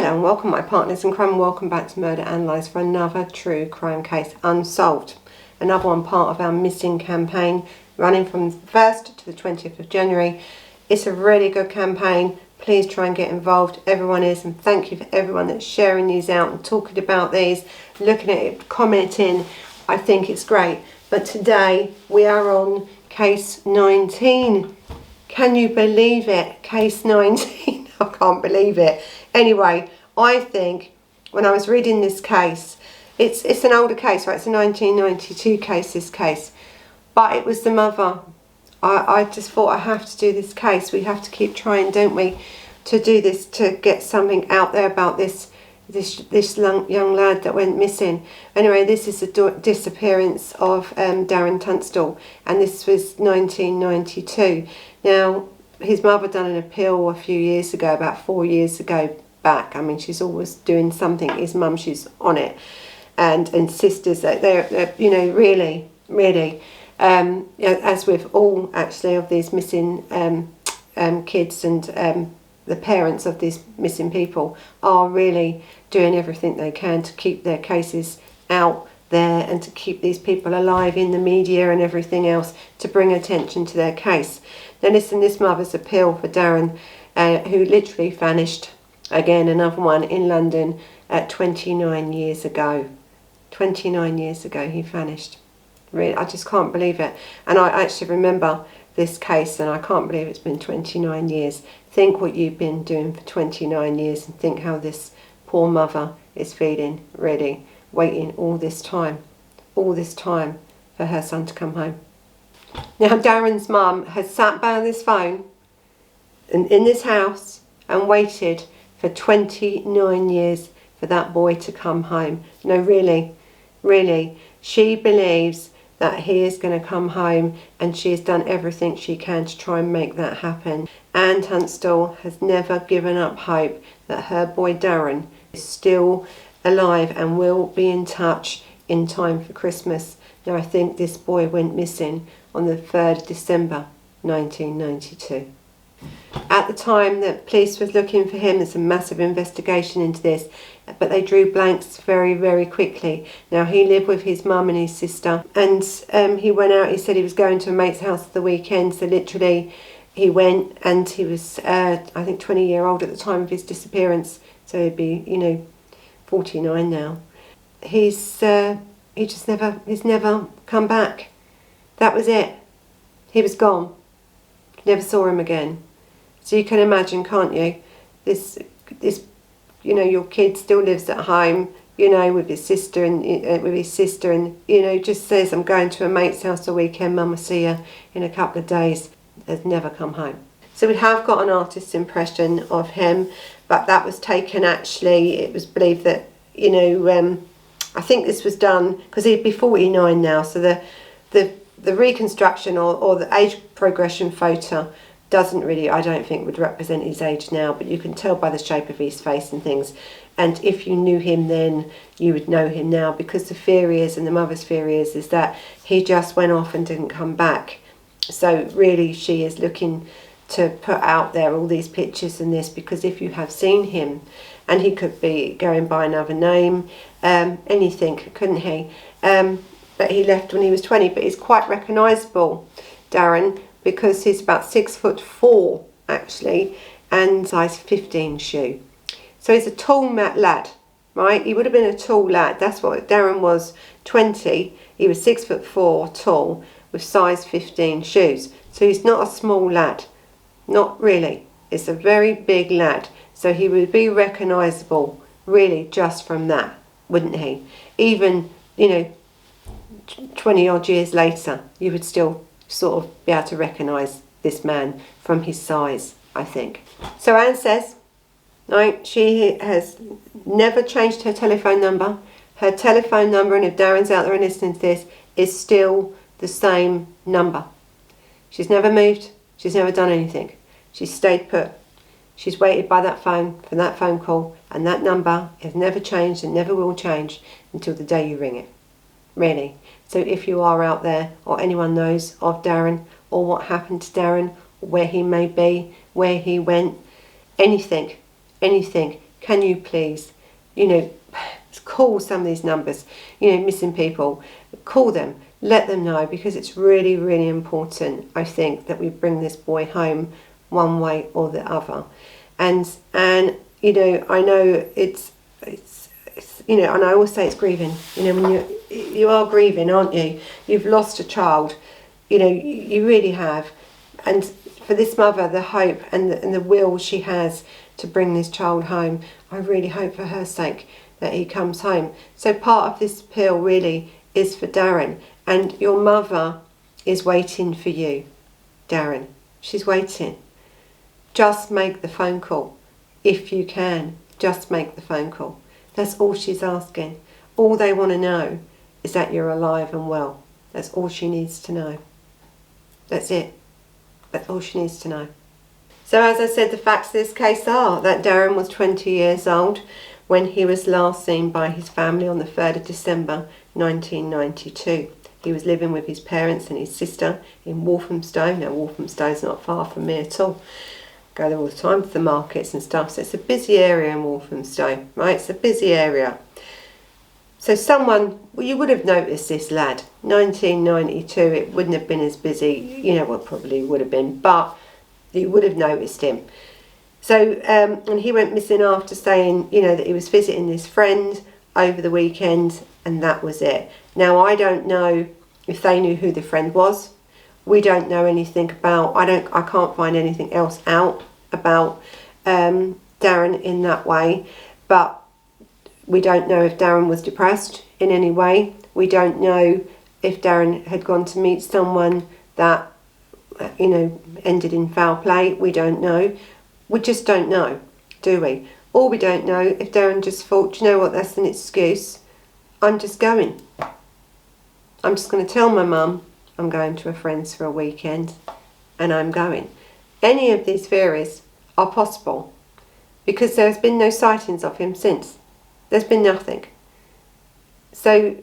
Hello and welcome my partners in crime, welcome back to Murder Analysed for another true crime case unsolved. Another one part of our missing campaign running from the 1st to the 20th of January. It's a really good campaign. Please try and get involved. Everyone is, and thank you for everyone that's sharing these out and talking about these, looking at it, commenting. I think it's great. But today we are on case 19. Can you believe it? Case 19. I can't believe it. Anyway, I think when I was reading this case, it's an older case, right? It's a 1992 case, this case. But it was the mother. I just thought I have to do this case. We have to keep trying, don't we, to do this, to get something out there about this young lad that went missing. Anyway, this is the disappearance of Darren Tunstall, and this was 1992. Now, his mother done an appeal a few years ago, about 4 years ago back. I mean, she's always doing something. His mum, she's on it, and sisters, they're you know, really, as with all actually of these missing kids and the parents of these missing people are really doing everything they can to keep their cases out there and to keep these people alive in the media and everything else to bring attention to their case. Now listen, this mother's appeal for Darren, who literally vanished, again another one in London, 29 years ago. 29 years ago he vanished. Really, I just can't believe it. And I actually remember this case, and I can't believe it's been 29 years. Think what you've been doing for 29 years and think how this poor mother is feeling, really, waiting all this time for her son to come home. Now Darren's mum has sat by this phone in this house and waited for 29 years for that boy to come home. No, really, she believes that he is going to come home, and she has done everything she can to try and make that happen. Anne Tunstall has never given up hope that her boy Darren is still alive and will be in touch in time for Christmas. Now I think this boy went missing on the 3rd of December 1992. At the time that police was looking for him, there's a massive investigation into this, but they drew blanks very quickly. Now he lived with his mum and his sister, and he went out. He said he was going to a mate's house for the weekend, so literally he went, and he was I think 20-year-old at the time of his disappearance, so he'd be, you know, 49 now. He's never come back. That was it. He was gone. Never saw him again. So you can imagine, can't you? This, you know, your kid still lives at home, you know, with his sister and you know, just says, I'm going to a mate's house the weekend, Mum, I'll see you in a couple of days. Has never come home. So we have got an artist's impression of him, but that was taken, actually, it was believed that, you know, I think this was done because he'd be 49 now, so the reconstruction or the age progression photo doesn't really, I don't think, would represent his age now, but you can tell by the shape of his face and things. And if you knew him then, you would know him now, because the theory is, and the mother's theory is that he just went off and didn't come back. So really she is looking to put out there all these pictures and this, because if you have seen him, and he could be going by another name, anything, couldn't he? But he left when he was 20, but he's quite recognisable, Darren, because he's about 6'4", actually, and size 15 shoe. So he's a tall lad, right? He would have been a tall lad. That's what Darren was, 20. He was 6'4", tall, with size 15 shoes. So he's not a small lad, not really. It's a very big lad. So he would be recognisable, really, just from that, wouldn't he? Even, you know, 20 odd years later, you would still sort of be able to recognise this man from his size, I think. So Anne says, right, she has never changed her telephone number. Her telephone number, and if Darren's out there and listening to this, is still the same number. She's never moved. She's never done anything. She's stayed put. She's waited by that phone for that phone call, and that number has never changed and never will change until the day you ring it. Really. So if you are out there, or anyone knows of Darren, or what happened to Darren, where he may be, where he went, anything, can you please, you know, call some of these numbers, you know, missing people, call them, let them know, because it's really, really important, I think, that we bring this boy home one way or the other. And you know, I know it's you know, and I always say it's grieving, you know, when you are grieving, aren't you? You've lost a child, you know, you really have. And for this mother, the hope and the will she has to bring this child home, I really hope for her sake that he comes home. So part of this appeal really is for Darren, and your mother is waiting for you, Darren. She's waiting. Just make the phone call. If you can, just make the phone call. That's all she's asking. All they want to know is that you're alive and well. That's all she needs to know. That's it. That's all she needs to know. So as I said, the facts of this case are that Darren was 20 years old when he was last seen by his family on the 3rd of December 1992. He was living with his parents and his sister in Walthamstow. Now Walthamstow's not far from me at all. Go there all the time for the markets and stuff. So it's a busy area in Walthamstow, right? It's a busy area. So someone, well, you would have noticed this lad. 1992, it wouldn't have been as busy, you know, well, probably would have been, but you would have noticed him. So, and he went missing after saying, you know, that he was visiting his friend over the weekend, and that was it. Now, I don't know if they knew who the friend was. We don't know anything about, I can't find anything else out about Darren in that way, but we don't know if Darren was depressed in any way. We don't know if Darren had gone to meet someone that, you know, ended in foul play. We don't know. We just don't know, do we? Or we don't know if Darren just thought, do you know what, that's an excuse. I'm just going. I'm just going to tell my mum I'm going to a friend's for a weekend, and I'm going. Any of these theories are possible because there's been no sightings of him since. There's been nothing. So,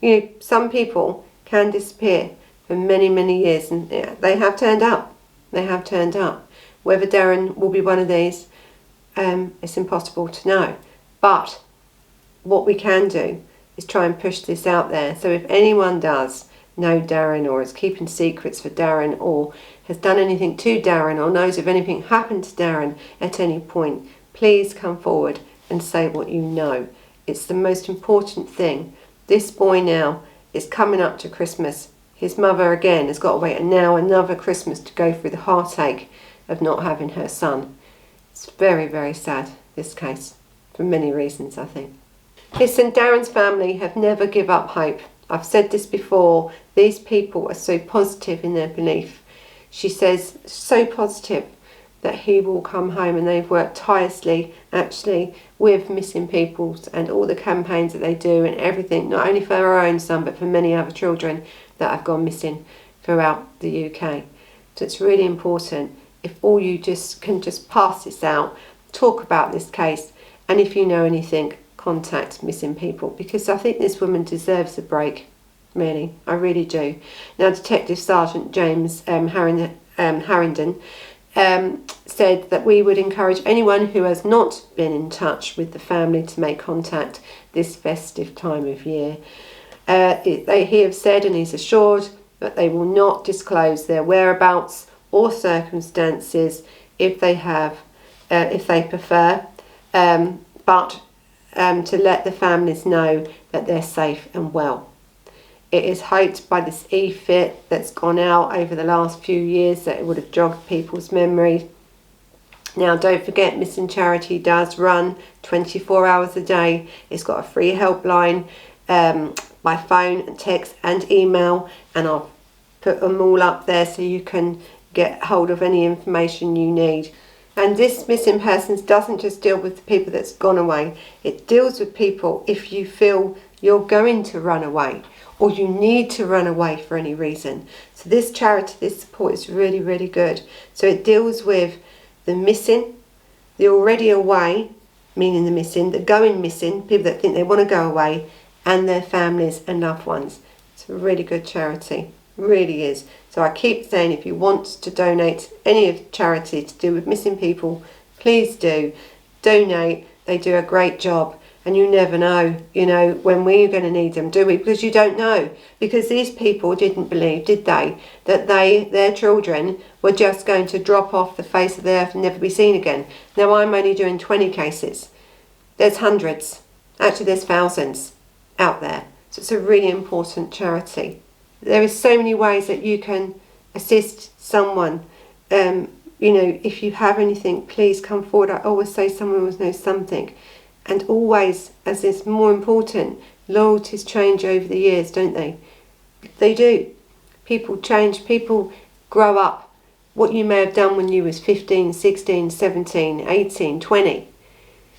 you know, some people can disappear for many, many years, and they have turned up. They have turned up. Whether Darren will be one of these, it's impossible to know. But what we can do is try and push this out there. So if anyone does know Darren, or is keeping secrets for Darren, or has done anything to Darren, or knows if anything happened to Darren at any point, please come forward and say what you know. It's the most important thing. This boy now is coming up to Christmas. His mother again has got to wait now another Christmas to go through the heartache of not having her son. It's very, very sad, this case, for many reasons, I think. Listen, Darren's family have never give up hope. I've said this before, these people are so positive in their belief. She says, so positive that he will come home, and they've worked tirelessly, actually, with missing peoples and all the campaigns that they do and everything, not only for our own son, but for many other children that have gone missing throughout the UK. So it's really important if all you can just pass this out, talk about this case, and if you know anything, contact missing people, because I think this woman deserves a break, really, I really do. Now, Detective Sergeant James Harrington said that we would encourage anyone who has not been in touch with the family to make contact this festive time of year. He has said, and he's assured, that they will not disclose their whereabouts or circumstances if they prefer, but to let the families know that they're safe and well. It is hoped by this e-fit that's gone out over the last few years that it would have jogged people's memory. Now, don't forget, Missing Charity does run 24 hours a day. It's got a free helpline by phone and text and email, and I'll put them all up there so you can get hold of any information you need. And this missing persons doesn't just deal with the people that's gone away. It deals with people if you feel you're going to run away or you need to run away for any reason. So this charity, this support is really, really good. So it deals with the missing, the already away, meaning the missing, the going missing, people that think they want to go away, and their families and loved ones. It's a really good charity, really is. So I keep saying, if you want to donate any of charity to do with missing people, please do donate. They do a great job. And you never know, you know, when we're going to need them, do we? Because you don't know. Because these people didn't believe, did they, that their children were just going to drop off the face of the earth and never be seen again. Now, I'm only doing 20 cases. There's hundreds. Actually, there's thousands out there. So it's a really important charity. There is so many ways that you can assist someone. You know, if you have anything, please come forward. I always say someone always knows something. And always, as is more important, loyalties change over the years, don't they? They do. People change, people grow up. What you may have done when you was 15, 16, 17, 18, 20,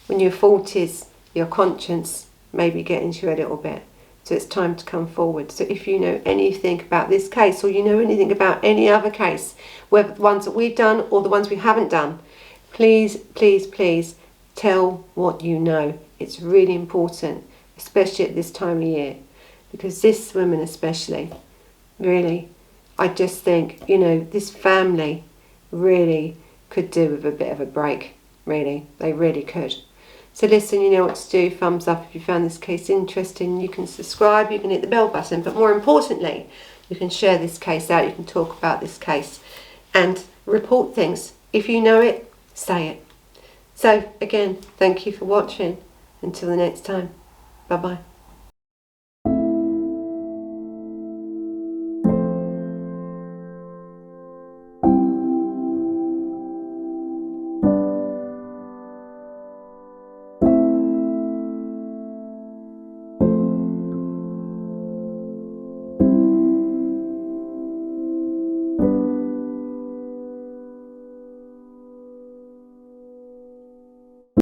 when you're 40s, your conscience may be getting to you a little bit. So it's time to come forward. So if you know anything about this case, or you know anything about any other case, whether the ones that we've done or the ones we haven't done, please, please, please, tell what you know. It's really important, especially at this time of year, because this woman especially, really, I just think, you know, this family really could do with a bit of a break, really. They really could. So listen, you know what to do. Thumbs up if you found this case interesting. You can subscribe, you can hit the bell button, but more importantly, you can share this case out, you can talk about this case and report things. If you know it, say it. So again, thank you for watching. Until the next time, bye bye.